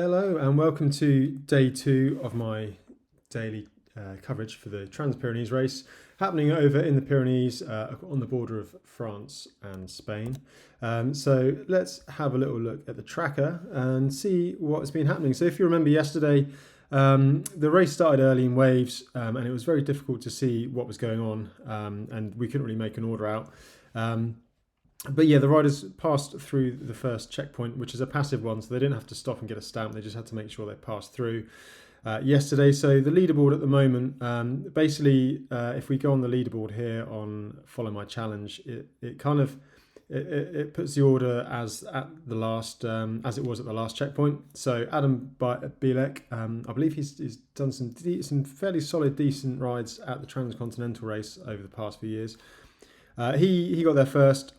Hello and welcome to day 2 of my daily coverage for the Transpyrenees race, happening over in the Pyrenees on the border of France and Spain. So let's have a little look at the tracker and see what's been happening. So if you remember yesterday, the race started early in waves and it was very difficult to see what was going on, and we couldn't really make an order out. But yeah, the riders passed through the first checkpoint, which is a passive one, so they didn't have to stop and get a stamp. They just had to make sure they passed through yesterday. So the leaderboard at the moment, basically, if we go on the leaderboard here on Follow My Challenge, it puts the order as at the last as it was at the last checkpoint. So Adam Bielek, I believe he's done some fairly solid, decent rides at the Transcontinental race over the past few years. He got there first.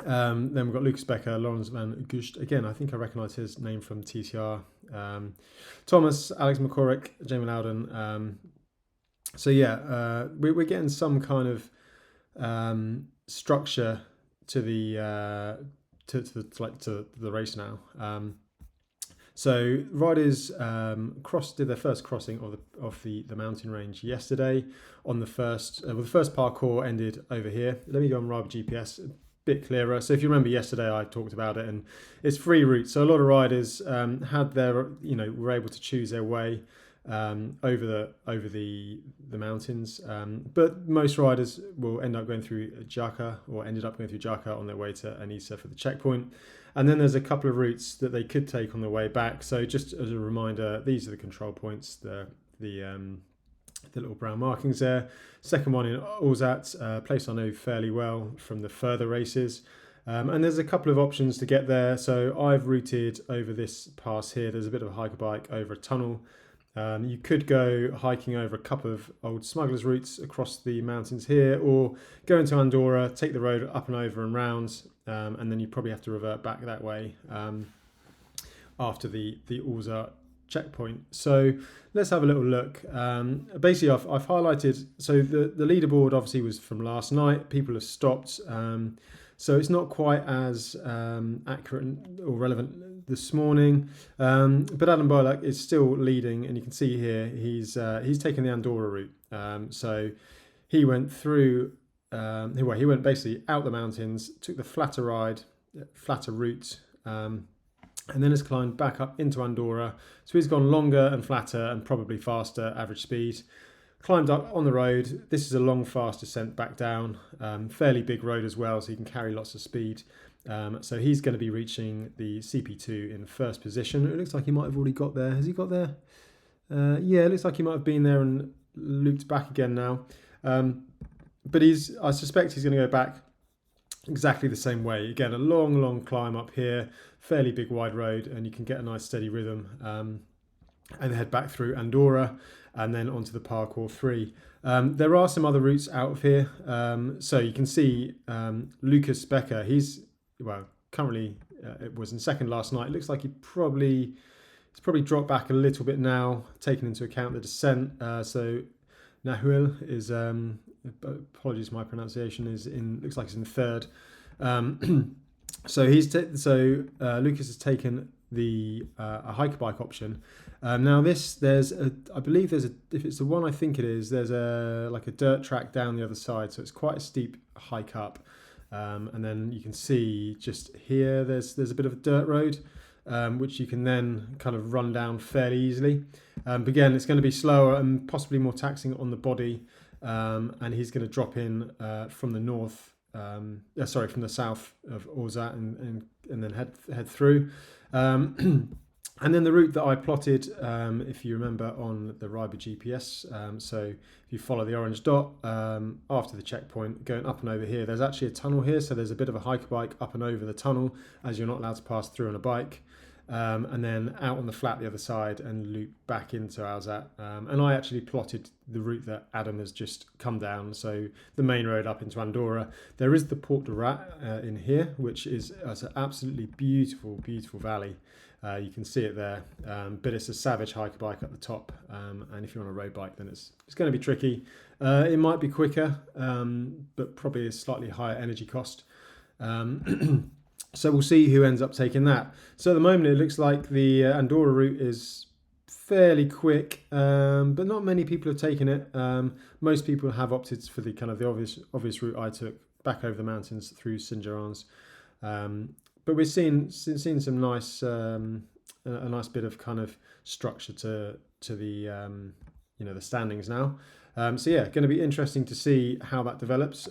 Then we've got Lucas Becker, Lawrence van Gust. Again, I think I recognise his name from TCR. Thomas, Alex McCormack, Jamie Loudon. So yeah, we're getting some kind of structure to the race now. So riders did their first crossing of the mountain range yesterday on the first. The first parcour ended over here. Let me go on ridewithgps. Bit clearer. So if you remember yesterday, I talked about it, and it's free route. So a lot of riders were able to choose their way over the mountains. But most riders will end up going through Jaca, or ended up going through Jaca on their way to Anissa for the checkpoint. And then there's a couple of routes that they could take on their way back. So just as a reminder, these are the control points. The little brown markings there. Second one in Orsat, a place I know fairly well from the further races. And there's a couple of options to get there. So I've routed over this pass here. There's a bit of a hiker bike over a tunnel. You could go hiking over a couple of old smugglers' routes across the mountains here, or go into Andorra, take the road up and over and round, and then you probably have to revert back that way after the Orsat checkpoint. So let's have a little look. Basically, I've highlighted, so the leaderboard obviously was from last night. People have stopped, so it's not quite as accurate or relevant this morning, but Adam Bielek is still leading, and you can see here he's taken the Andorra route. So he went through he went basically out the mountains, took the flatter route, and then has climbed back up into Andorra. So he's gone longer and flatter and probably faster average speed. Climbed up on the road. This is a long, fast descent back down. Fairly big road as well, so he can carry lots of speed. So he's going to be reaching the CP2 in first position. It looks like he might have already got there. Has he got there? Yeah, it looks like he might have been there and looped back again now. But I suspect he's going to go back exactly the same way. Again, a long climb up here, fairly big wide road, and you can get a nice steady rhythm and head back through Andorra and then onto the parcour 3. There are some other routes out of here. So you can see Lucas Becker, he's currently it was in second last night. It looks like he's probably dropped back a little bit now, taking into account the descent. So Nahuel is apologies, my pronunciation looks like it's in third. So Lucas has taken the a hiker bike option. Now I believe if it's the one I think it is, there's a dirt track down the other side, so it's quite a steep hike up. And then you can see just here there's a bit of a dirt road, which you can then kind of run down fairly easily. But again, it's going to be slower and possibly more taxing on the body. And he's going to drop in from the north, from the south of Orsat and then head through. And then the route that I plotted, if you remember, on the Riber GPS. So if you follow the orange dot after the checkpoint, going up and over here, there's actually a tunnel here. So there's a bit of a hiker bike up and over the tunnel, as you're not allowed to pass through on a bike. And then out on the flat the other side and loop back into Orsat. And I actually plotted the route that Adam has just come down, so the main road up into Andorra. There is the Port de Rat in here, which is an absolutely beautiful valley. You can see it there, but it's a savage hiker bike at the top, and if you're on a road bike, then it's going to be tricky. It might be quicker, but probably a slightly higher energy cost. So we'll see who ends up taking that. So at the moment, it looks like the Andorra route is fairly quick, but not many people have taken it. Most people have opted for the kind of the obvious route I took back over the mountains through Saint Jean's. But we're seeing some nice a nice bit of kind of structure to the the standings now. So yeah, going to be interesting to see how that develops.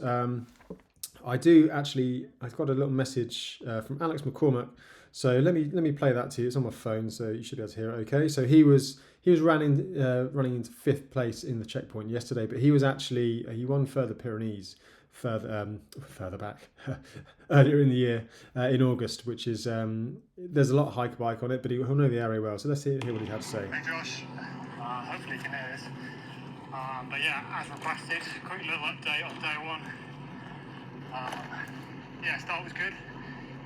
I've got a little message from Alex McCormack. So let me play that to you. It's on my phone, so you should be able to hear it okay. So he was running into 5th place in the checkpoint yesterday, but he was actually he won further Pyrenees further back earlier in the year in August, which is there's a lot of hike bike on it, but he'll know the area well. So let's hear what he had to say. Hey Josh, hopefully you can hear this. But yeah, as requested, quick little update on day 1. Start was good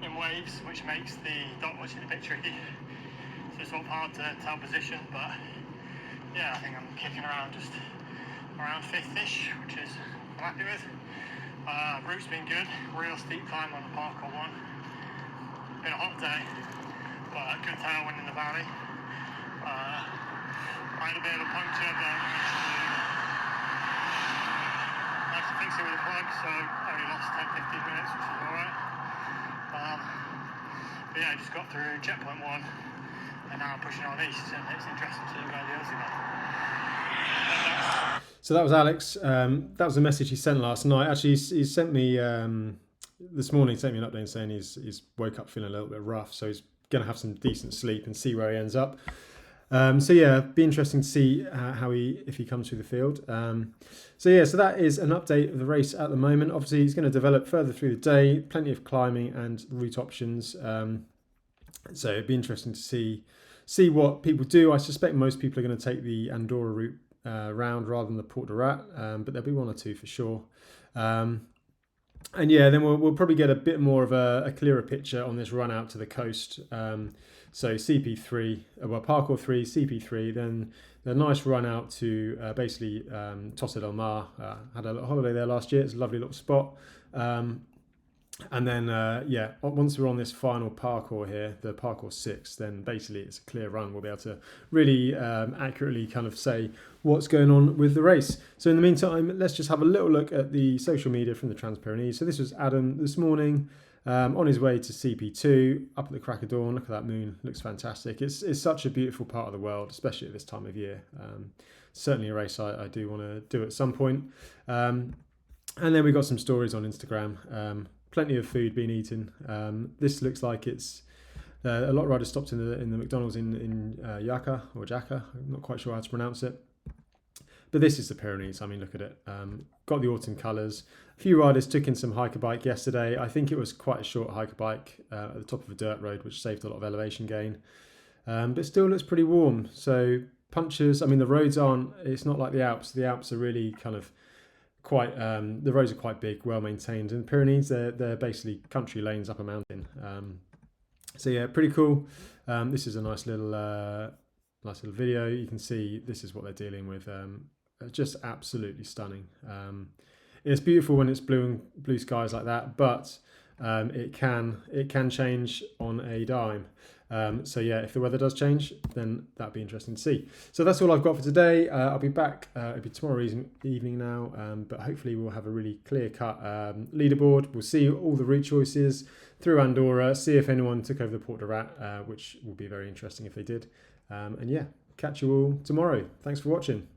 in waves, which makes the dot watching a bit tricky. So it's sort of hard to tell position, but yeah, I think I'm kicking around just around 5th-ish, which is I'm happy with. Route's been good, real steep climb on the parkour one. Been a hot day, but good tailwind in the valley. I had a bit of a puncture, but managed to fix it with a plug, so only lost 10-15 minutes, which is alright. But yeah, I just got through checkpoint 1, and now I'm pushing on east, and it's interesting to see where the others are. So that was Alex. That was a message he sent last night. Actually, he sent me this morning. He sent me an update saying he's woke up feeling a little bit rough, so he's going to have some decent sleep and see where he ends up. So yeah, be interesting to see if he comes through the field. So that is an update of the race at the moment. Obviously, he's going to develop further through the day. Plenty of climbing and route options. So it'd be interesting to see what people do. I suspect most people are going to take the Andorra route round rather than the Port de Rat, but there'll be 1 or 2 for sure. And yeah, then we'll probably get a bit more of a clearer picture on this run out to the coast. So CP3, parcours 3, CP3, then the nice run out to basically Tossa del Mar. Had a holiday there last year. It's a lovely little spot. And then, once we're on this final parcours here, the parcours 6, then basically it's a clear run. We'll be able to really accurately kind of say what's going on with the race. So in the meantime, let's just have a little look at the social media from the Transpyrenees. So this was Adam this morning on his way to CP2, up at the crack of dawn. Look at that moon, looks fantastic. It's such a beautiful part of the world, especially at this time of year. Certainly a race I do want to do at some point. And then we got some stories on Instagram. Plenty of food being eaten. This looks like it's a lot of riders stopped in the McDonald's in Jaca. I'm not quite sure how to pronounce it. But this is the Pyrenees. I mean, look at it. Got the autumn colours. A few riders took in some hiker bike yesterday. I think it was quite a short hiker bike at the top of a dirt road, which saved a lot of elevation gain. But still looks pretty warm. So punches. I mean, the roads aren't. It's not like the Alps. The Alps are really kind of quite the roads are quite big, well maintained, and Pyrenees they're basically country lanes up a mountain. So yeah, pretty cool. This is a nice little video. You can see this is what they're dealing with. Just absolutely stunning. It's beautiful when it's blue skies like that, but it can change on a dime. So yeah, if the weather does change, then that'd be interesting to see. So that's all I've got for today. I'll be back. It'll be tomorrow evening now, but hopefully we'll have a really clear-cut leaderboard. We'll see all the route choices through Andorra, see if anyone took over the Port de Rat, which will be very interesting if they did. And yeah, catch you all tomorrow. Thanks for watching.